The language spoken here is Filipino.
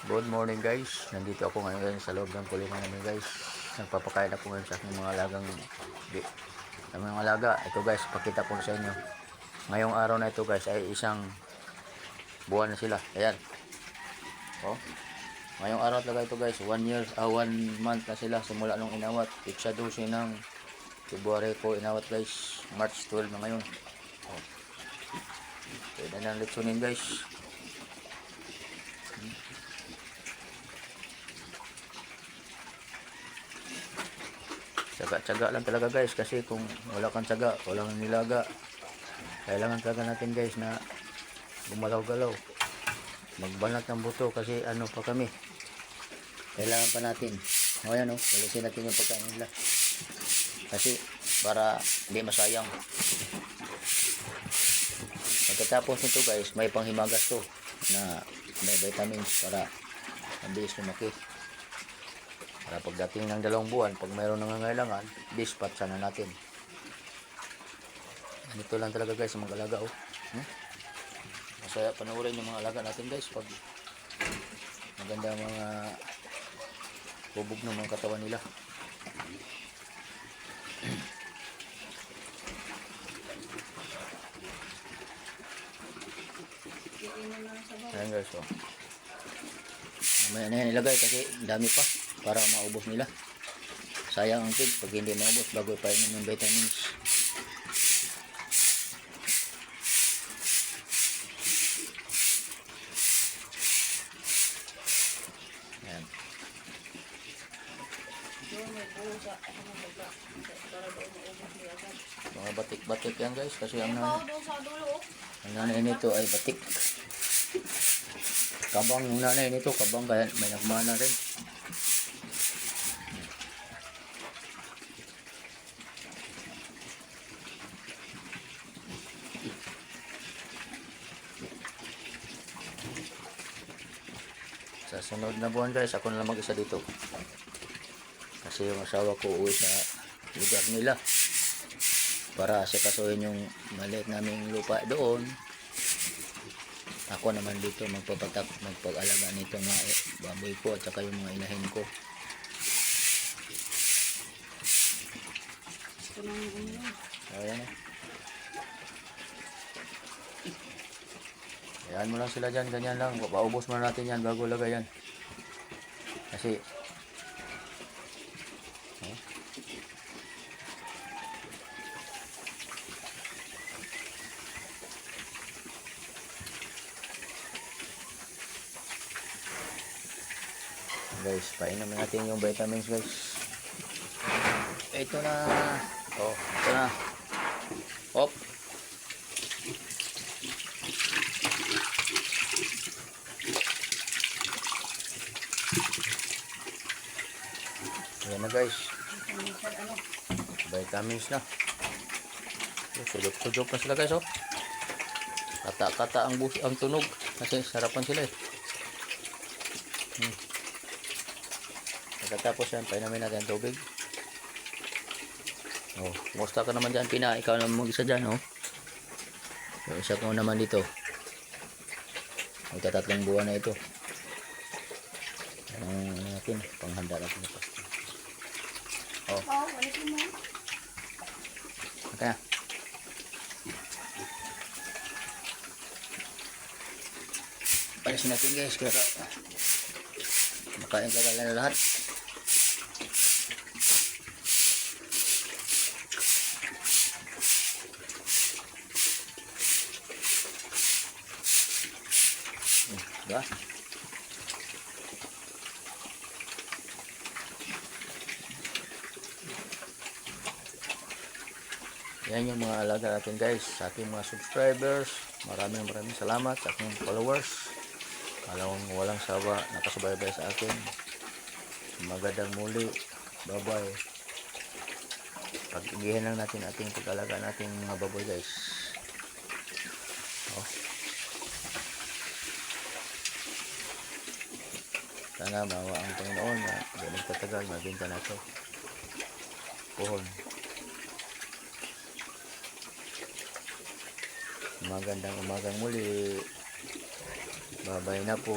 Good morning guys, nandito ako ngayon sa loob ng kulungan namin guys. Nagpapakain ako ngayon sa aking mga alagang sa mga alaga. Ito guys, pakita ko sa inyo. Ngayong araw na ito guys ay isang buwan na sila. Ayan. Oh. Ngayong araw talaga ito guys, 1 month na sila simula nung inawat. Iksa 12 ng February ko inawat guys. March 12 na ngayon. Oh. Pwede na litsunin guys. Tsaga-tsaga lang talaga guys, kasi kung wala kang tsaga, walang nilaga. Kailangan talaga natin guys na gumalaw-galaw, magbanat ng buto, kasi ano pa kami, kailangan pa natin. O yan o, balisin natin yung pagkain nila, kasi para hindi masayang. Pagkatapos nito guys, may panghimagas to na may vitamins para mabilis lumaki. Para pagdating ng 2 buwan, pag mayroon nangangailangan, dispatch na natin. Ito lang talaga guys, mag-alaga oh. Masaya panoorin yung mga alaga natin guys pag maganda mga bubog ng mga katawan nila. Ayan guys oh. Mamaya na yan ilagay kasi dami pa para maubos nila. Sayang ang feed pag hindi maubos bago ipainom yung vitamins. Ayan. Mga batik-batik yan guys, kasi ang nanay nito ay batik. Kabang yung nanay nito, kabang, kaya may nagmana rin. Sa sunod na buwan guys, ako na lang mag-isa dito. Kasi yung asawa ko uwi sa lugar nila para asikasuhin yung maliit naming lupa doon. Ako naman dito magpag-alaga nito mga baboy ko at saka yung mga inahin ko. Ayan eh. Ayan mo lang sila dyan, ganyan lang. Paubos muna natin yan bago lagay yan. Kasi guys, painom natin yung vitamins guys. Ito na. Oh, ito na. Hop. Ayan na guys, vitamins na. Sudok-sudok na sila guys oh. Kata-kata ang tunog kasi sarapan sila eh. Pagkatapos yan, painamin natin ang tubig. Oh, kumusta ka naman dyan Pina? Ikaw naman mag-isa dyan oh. Yung isa ko naman dito, magta-3 buwan na ito. Ano natin, panghanda natin ito. Oh. Okay na. Palisin natin guys, kaya makain talaga na lahat. Diba? Yan yung mga alaga natin guys, sa ating mga subscribers. Maraming salamat sa aking followers. Walang sawa nakasubaybay sa akin. Magandang muli. Bye bye. Pag-igihan lang natin ating pag-alaga nating mga baboy guys. Oh. Sana mawa ang Panginoon na ganun katagal mabinta na ito. Puhon. Magandang umagang muli. Babay na po.